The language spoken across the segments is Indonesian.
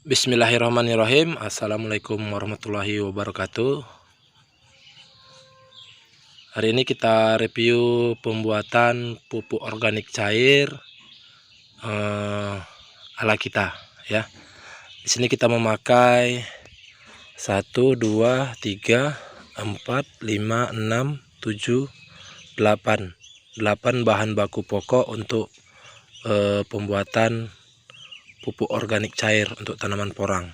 Bismillahirrahmanirrahim. Assalamualaikum warahmatullahi wabarakatuh. Hari ini kita review pembuatan pupuk organik cair ala kita ya. Di sini kita memakai 1, 2, 3, 4, 5, 6, 7, 8 bahan baku pokok untuk pembuatan pupuk organik cair untuk tanaman porang.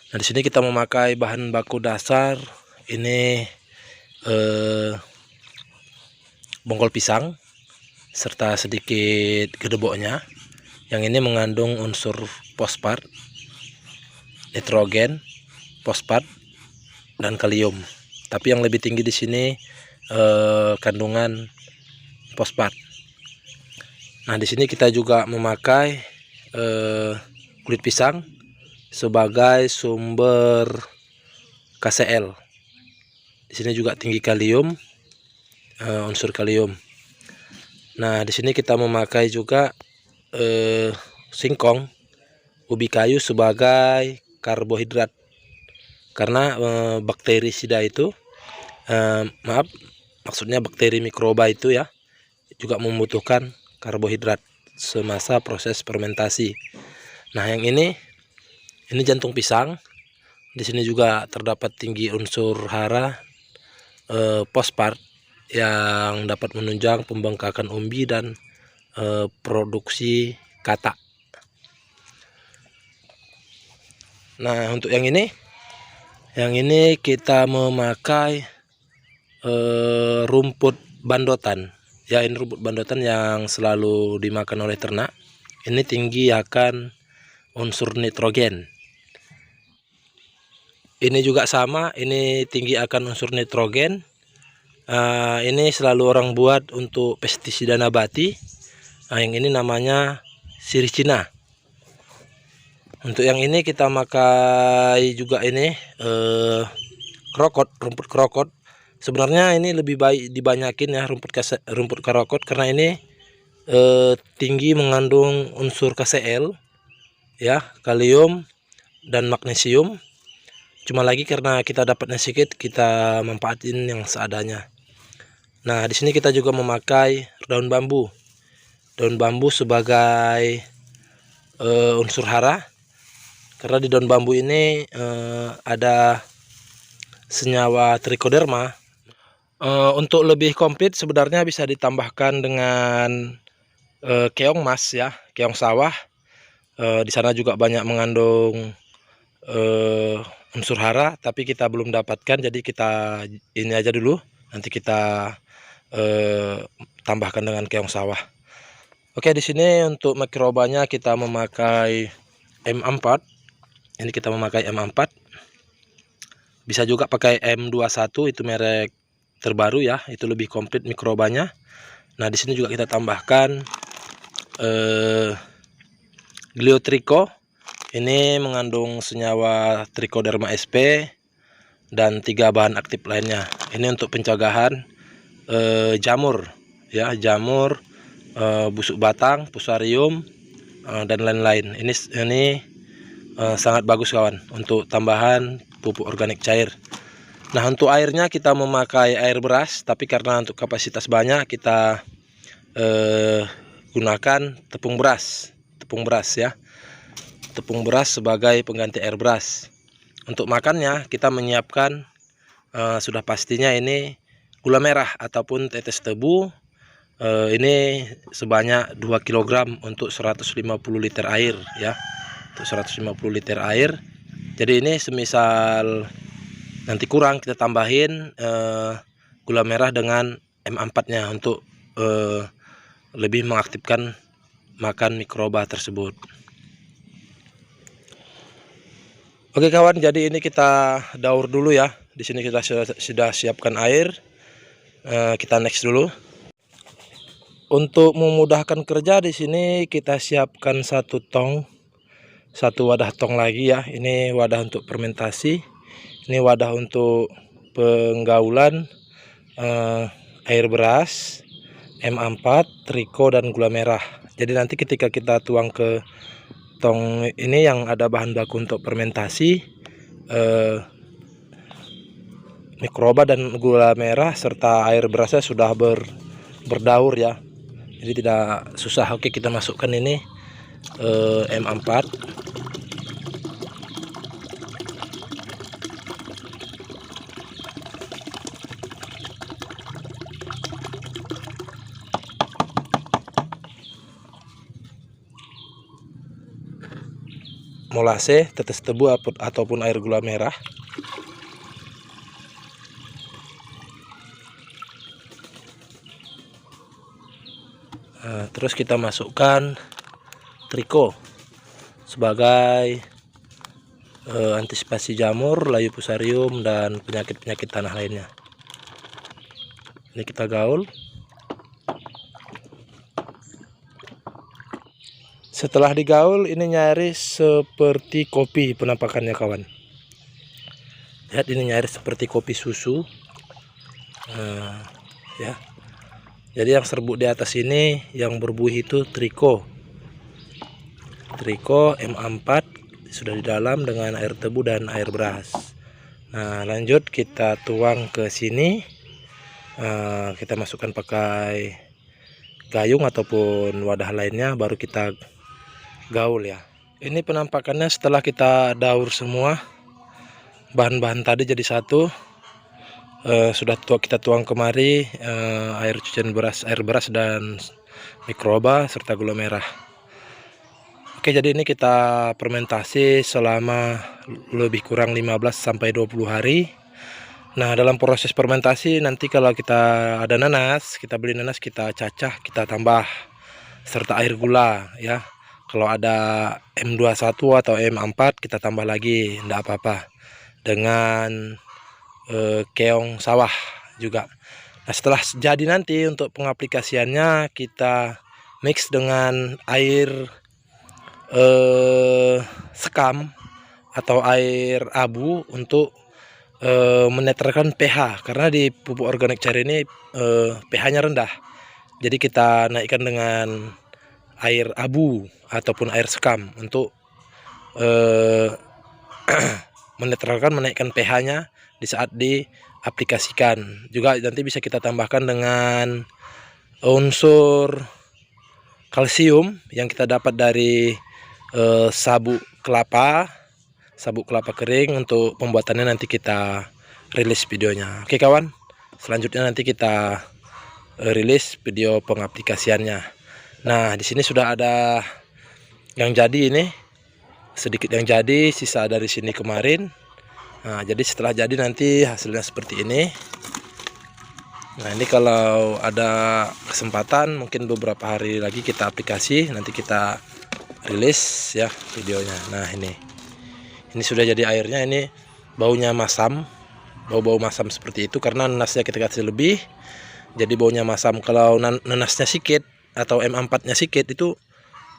Nah, di sini kita memakai bahan baku dasar ini bongkol pisang serta sedikit gedeboknya. Yang ini mengandung unsur fosfat, nitrogen, fosfat, dan kalium. Tapi yang lebih tinggi di sini kandungan fosfat. Nah, di sini kita juga memakai kulit pisang sebagai sumber KCl. Di sini juga tinggi kalium, unsur kalium. Nah, di sini kita memakai juga singkong, ubi kayu sebagai karbohidrat. Karena bakterisida itu, maksudnya bakteri mikroba itu ya, juga membutuhkan karbohidrat semasa proses fermentasi. Nah, yang ini jantung pisang. Di sini juga terdapat tinggi unsur hara, fosfat yang dapat menunjang pembengkakan umbi dan produksi kata. Nah, untuk yang ini kita memakai rumput bandotan. Ya, ini rumput bandotan yang selalu dimakan oleh ternak. Ini tinggi akan unsur nitrogen. Ini juga sama, ini tinggi akan unsur nitrogen. Ini selalu orang buat untuk pestisida nabati. Yang ini namanya sirih Cina. Untuk yang ini kita pakai juga ini rumput krokot. Sebenarnya ini lebih baik dibanyakin ya rumput krokot, karena ini tinggi mengandung unsur KCl ya, kalium dan magnesium. Cuma lagi karena kita dapatnya sedikit, kita manfaatin yang seadanya. Nah, di sini kita juga memakai daun bambu. Daun bambu sebagai unsur hara. Karena di daun bambu ini ada senyawa trichoderma. Untuk lebih komplit sebenarnya bisa ditambahkan dengan keong mas ya, keong sawah. Di sana juga banyak mengandung unsur hara, tapi kita belum dapatkan, jadi kita ini aja dulu. Nanti kita tambahkan dengan keong sawah. Oke, di sini untuk mikrobanya kita memakai M4. Ini kita memakai M4. Bisa juga pakai M21, itu merek terbaru ya, itu lebih komplit mikrobanya. Nah, di sini juga kita tambahkan gliotrico. Ini mengandung senyawa trichoderma sp dan 3 bahan aktif lainnya. Ini untuk pencegahan jamur ya, jamur, busuk batang, fusarium, dan lain-lain. Ini sangat bagus kawan untuk tambahan pupuk organik cair. Nah, untuk airnya kita memakai air beras, tapi karena untuk kapasitas banyak kita gunakan tepung beras ya, tepung beras sebagai pengganti air beras. Untuk makannya kita menyiapkan sudah pastinya ini gula merah ataupun tetes tebu. Ini sebanyak 2 kg untuk 150 liter air ya, untuk 150 liter air. Jadi ini semisal nanti kurang, kita tambahin gula merah dengan M4-nya untuk lebih mengaktifkan makan mikroba tersebut. Oke kawan, jadi ini kita daur dulu ya. Di sini kita sudah siapkan air. Kita next dulu. Untuk memudahkan kerja, di sini kita siapkan satu wadah tong lagi ya. Ini wadah untuk fermentasi. Ini wadah untuk penggaulan air beras, M4, triko, dan gula merah. Jadi nanti ketika kita tuang ke tong ini yang ada bahan baku untuk fermentasi, mikroba dan gula merah serta air berasnya sudah berdaur ya, jadi tidak susah. Oke, kita masukkan ini M4. Molase, tetes tebu ataupun air gula merah. Nah, terus kita masukkan triko sebagai antisipasi jamur, layu fusarium dan penyakit-penyakit tanah lainnya. Ini kita gaul. Setelah digaul, ini nyaris seperti kopi penampakannya kawan. Lihat, ini nyaris seperti kopi susu. Ya. Jadi yang serbuk di atas ini yang berbuih itu triko M4 sudah di dalam dengan air tebu dan air beras. Nah, lanjut kita tuang ke sini. Kita masukkan pakai gayung ataupun wadah lainnya, baru kita gaul ya. Ini penampakannya setelah kita daur semua bahan-bahan tadi jadi satu. Sudah kita tuang kemari air cucian beras, air beras dan mikroba serta gula merah. Oke, jadi ini kita fermentasi selama lebih kurang 15 sampai 20 hari. Nah, dalam proses fermentasi nanti kalau kita ada nanas, kita beli nanas, kita cacah, kita tambah serta air gula ya. Kalau ada M21 atau M4 kita tambah lagi, enggak apa-apa. Dengan keong sawah juga. Nah, setelah jadi nanti untuk pengaplikasiannya kita mix dengan air sekam atau air abu untuk menetralkan pH, karena di pupuk organik cair ini pH-nya rendah. Jadi kita naikkan dengan air abu ataupun air sekam untuk menaikkan pH-nya di saat diaplikasikan. Juga nanti bisa kita tambahkan dengan unsur kalsium yang kita dapat dari sabuk kelapa kering. Untuk pembuatannya nanti kita rilis videonya. Oke kawan, selanjutnya nanti kita rilis video pengaplikasiannya. Nah, di sini sudah ada yang jadi, ini sedikit yang jadi, sisa dari sini kemarin. Nah, jadi setelah jadi nanti hasilnya seperti ini. Nah, ini kalau ada kesempatan mungkin beberapa hari lagi kita aplikasi, nanti kita rilis ya videonya. Nah, ini sudah jadi airnya. Ini baunya masam, bau-bau masam seperti itu karena nanasnya kita kasih lebih, jadi baunya masam. Kalau nanasnya sedikit atau M4-nya sedikit, itu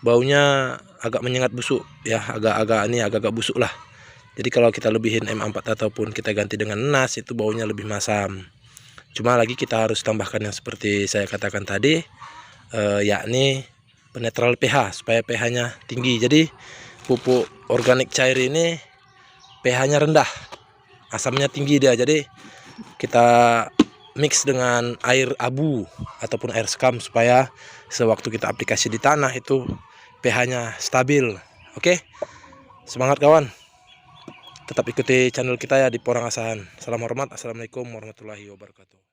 baunya agak menyengat busuk ya, agak busuk lah. Jadi kalau kita lebihin M4 ataupun kita ganti dengan nanas, itu baunya lebih masam. Cuma lagi kita harus tambahkan yang seperti saya katakan tadi, yakni penetral pH supaya pH-nya tinggi. Jadi pupuk organik cair ini pH-nya rendah, asamnya tinggi dia. Jadi kita mix dengan air abu ataupun air sekam supaya sewaktu kita aplikasi di tanah itu pH-nya stabil. Oke, semangat kawan, tetap ikuti channel kita ya di Porang Asahan. Salam hormat, assalamualaikum warahmatullahi wabarakatuh.